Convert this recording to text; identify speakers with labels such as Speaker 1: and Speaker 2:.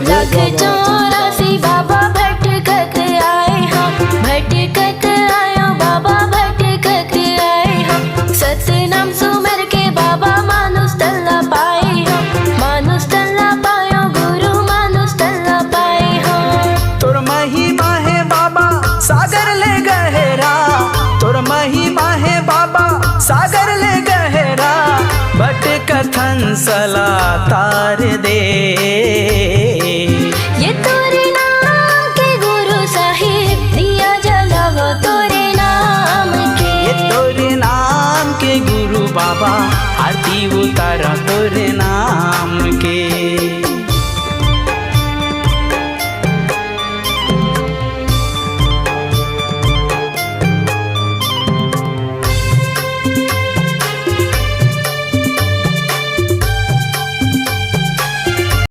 Speaker 1: लाख 84 बाबा भटकक आए हम, भटकक आयो बाबा भटकक आए हम। सतनाम सुमिर के बाबा मानुष तल्ला पाए हम, मानुष तल्ला पायो गुरु मानुष तल्ला पाए हम।
Speaker 2: तोर महिमा है बाबा सागर ले गहरा, तोर महिमा है बाबा सागर ले गहरा। भट कथन सला तार दे,
Speaker 1: ये तोरे नाम के गुरु साहिब दिया जलावो तोरे नाम के।
Speaker 2: ये तोरे नाम के गुरु बाबा आरती उतारा तोरे नाम के।